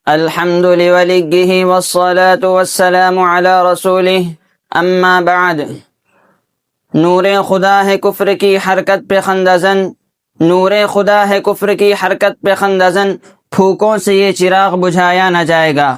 الحمد لوليه والصلاة والسلام على رسوله اما بعد۔ نور خدا ہے کفر کی حرکت پہ خندزن، نور خدا ہے کفر کی حرکت پہ خندزن، پھوکوں سے یہ چراغ بجھایا نہ جائے گا۔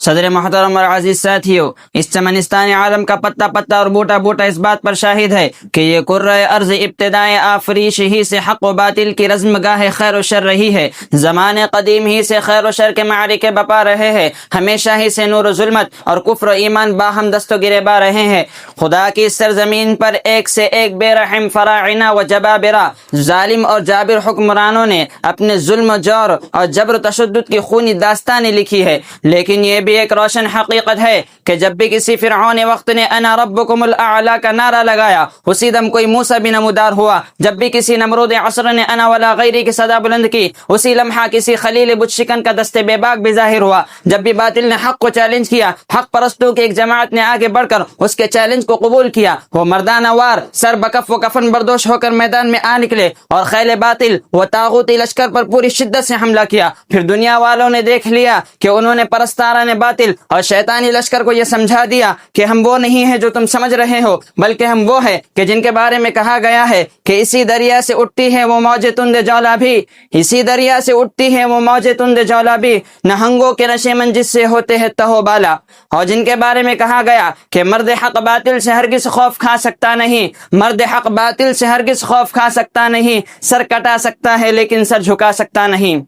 صدر محترم اور عزیز ساتھیو، اس چمنستان عالم کا پتا پتا اور بوٹا بوٹا اس بات پر شاہد ہے کہ یہ کرۂ ارض ابتدائے آفریش ہی سے حق و باطل کی رزم گاہ خیر و شر رہی ہے۔ زمانے قدیم ہی سے خیر و شر کے معرکے بپا رہے ہیں، ہمیشہ ہی سے نور و ظلمت اور کفر و ایمان باہم دست و گریباں رہے ہیں۔ خدا کی سرزمین پر ایک سے ایک بے رحم فراعنہ و جبابرہ، ظالم اور جابر حکمرانوں نے اپنے ظلم و جور اور جبر و تشدد کی خونی داستانیں لکھی ہے، لیکن یہ بھی ایک روشن حقیقت ہے کہ جب بھی کسی فرعون وقت نے انا ربکم الاعلی کا نعرہ لگایا، اسی دم کوئی موسیٰ بھی نمودار ہوا۔ جب بھی کسی نمرود عصر نے انا ولا غیری کی صدا بلند کی، اسی لمحہ کسی خلیل بت شکن کا دست بے باک بھی ظاہر ہوا۔ جب بھی باطل نے حق کو چیلنج کیا، حق پرستوں کی ایک جماعت نے آگے بڑھ کر اس کے چیلنج کو قبول کیا۔ وہ مردانہ وار سر بکف و کفن بردوش ہو کر میدان میں آ نکلے اور خیل باطل و طاغوتی لشکر پر پوری شدت سے حملہ کیا۔ پھر دنیا والوں نے دیکھ لیا کہ انہوں نے پرستاران باطل اور شیطانی لشکر کو یہ سمجھا دیا کہ ہم وہ نہیں ہیں جو تم سمجھ رہے ہو، بلکہ ہم وہ ہیں کہ جن کے بارے میں کہا گیا ہے کہ اسی دریا سے اٹھتی ہے وہ موج تند جولا بھی، اسی دریا سے اٹھتی ہے وہ موج تند جولا بھی، نہنگوں کے نشے من جس سے ہوتے ہیں تہو بالا، اور جن کے بارے میں کہا گیا کہ مرد حق باطل سے ہرگز خوف کھا سکتا نہیں، مرد حق باطل سے ہرگز خوف کھا سکتا نہیں، سر کٹا سکتا ہے لیکن سر جھکا سکتا نہیں۔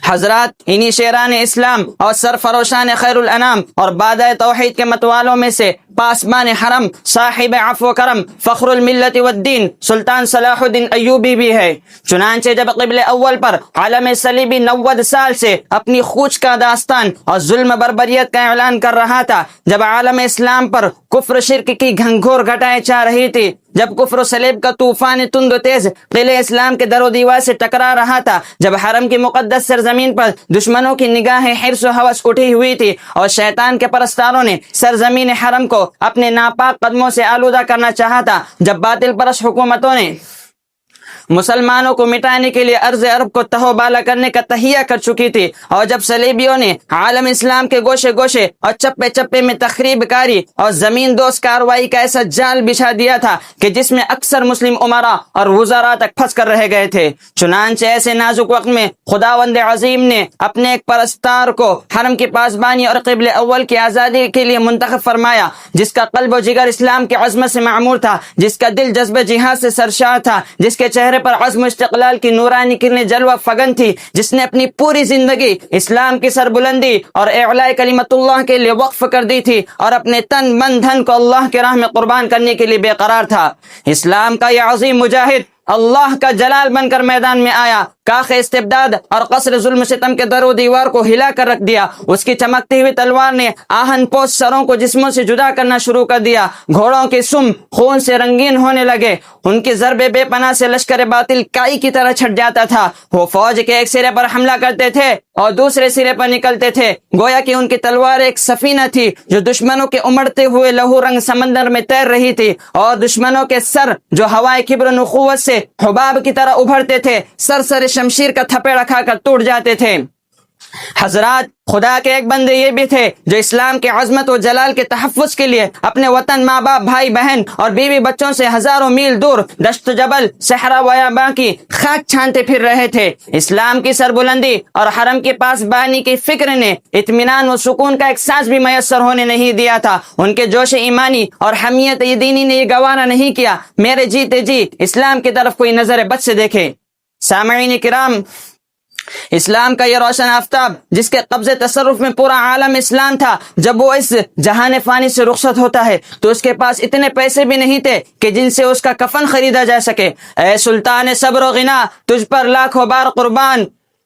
حضرات، انہی شیران اسلام اور سرفروشان خیر الانام اور بادۂ توحید کے متوالوں میں سے پاسبان حرم، صاحب عفو و کرم، فخر الملت والدین، سلطان صلاح الدین ایوبی بھی ہے۔ چنانچہ جب قبل اول پر عالم صلیبی 90 سال سے اپنی خوچ کا داستان اور ظلم بربریت کا اعلان کر رہا تھا، جب عالم اسلام پر کفر شرک کی گھنگھور گھٹائیں چاہ رہی تھی، جب کفر و صلیب کا طوفان تند و تیز قلعہ اسلام کے در و دیوار سے ٹکرا رہا تھا، جب حرم کی مقدس سرزمین پر دشمنوں کی نگاہ حرص و ہوس اٹھی ہوئی تھی اور شیطان کے پرستاروں نے سرزمین حرم کو اپنے ناپاک قدموں سے آلودہ کرنا چاہا تھا، جب باطل پرست حکومتوں نے مسلمانوں کو مٹانے کے لیے ارض عرب کو تہو بالا کرنے کا تہیہ کر چکی تھی، اور جب صلیبیوں نے عالم اسلام کے گوشے گوشے اور چپے چپے میں تخریب کاری اور زمین دوست کاروائی کا ایسا جال بچھا دیا تھا کہ جس میں اکثر مسلم امراء اور وزراء تک پھنس کر رہ گئے تھے۔ چنانچہ ایسے نازک وقت میں خداوند عظیم نے اپنے ایک پرستار کو حرم کی پاسبانی اور قبل اول کی آزادی کے لیے منتخب فرمایا، جس کا قلب و جگر اسلام کی عظمت سے معمور تھا، جس کا دل جذبہ جہاد سے سرشار تھا، جس کے چہرے پر عزم استقلال کی نورانی کرنیں جلوہ فگن تھی، جس نے اپنی پوری زندگی اسلام کی سربلندی اور اعلاء کلمت اللہ کے لیے وقف کر دی تھی اور اپنے تن من دھن کو اللہ کے راہ میں قربان کرنے کے لیے بے قرار تھا۔ اسلام کا یہ عظیم مجاہد اللہ کا جلال بن کر میدان میں آیا، کاخ استبداد اور قصر ظلم ستم کے در و دیوار کو ہلا کر رکھ دیا۔ اس کی چمکتی ہوئی تلوار نے آہن پوش سروں کو جسموں سے جدا کرنا شروع کر دیا، گھوڑوں کے سم خون سے رنگین ہونے لگے، ان کی ضرب بے پناہ سے لشکر باطل کائی کی طرح چھٹ جاتا تھا۔ وہ فوج کے ایک سرے پر حملہ کرتے تھے اور دوسرے سرے پر نکلتے تھے، گویا کہ ان کی تلوار ایک سفینہ تھی جو دشمنوں کے امڑتے ہوئے لہو رنگ سمندر میں تیر رہی تھی، اور دشمنوں کے سر جو ہوائے کبر و نخوت سے حباب کی طرح ابھرتے تھے، سر شمشیر کا تھپیڑ کھا کر ٹوٹ جاتے تھے۔ حضرات، خدا کے ایک بندے یہ بھی تھے جو اسلام کے عظمت و جلال کے تحفظ کے لیے اپنے وطن، ماں باپ، بھائی بہن اور بیوی بچوں سے ہزاروں میل دور دشت جبل، صحرا و بیاباں کی خاک چھانتے پھر رہے تھے۔ اسلام کی سربلندی اور حرم کے پاس بانی کی فکر نے اطمینان و سکون کا احساس بھی میسر ہونے نہیں دیا تھا۔ ان کے جوش ایمانی اور حمیت دینی نے یہ گوارا نہیں کیا میرے جیتے جی اسلام کی طرف کوئی نظر بد سے دیکھے۔ سامعین کرام، اسلام کا یہ روشن آفتاب جس کے قبضے تصرف میں پورا عالم اسلام تھا، جب وہ اس جہان فانی سے رخصت ہوتا ہے تو اس کے پاس اتنے پیسے بھی نہیں تھے کہ جن سے اس کا کفن خریدا جا سکے۔ اے سلطان صبر و غنا، تجھ پر لاکھوں بار قربان،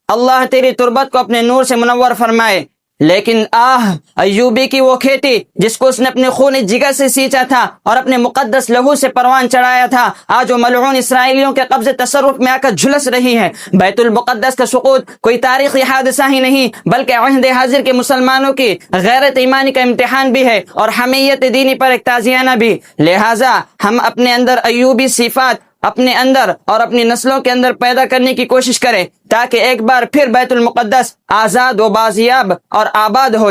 اللہ تیری تربت کو اپنے نور سے منور فرمائے۔ لیکن ایوبی کی وہ کھیتی جس کو اس نے اپنے خون جگر سے سینچا تھا اور اپنے مقدس لہو سے پروان چڑھایا تھا، آج وہ ملعون اسرائیلیوں کے قبضے تصرف میں آ کر جھلس رہی ہے۔ بیت المقدس کا سقوط کوئی تاریخی حادثہ ہی نہیں بلکہ عہد حاضر کے مسلمانوں کی غیرت ایمانی کا امتحان بھی ہے اور حمیت دینی پر ایک تازیانہ بھی۔ لہٰذا ہم اپنے اندر ایوبی صفات اپنے اندر اور اپنی نسلوں کے اندر پیدا کرنے کی کوشش کرے تاکہ ایک بار پھر بیت المقدس آزاد و بازیاب اور آباد ہو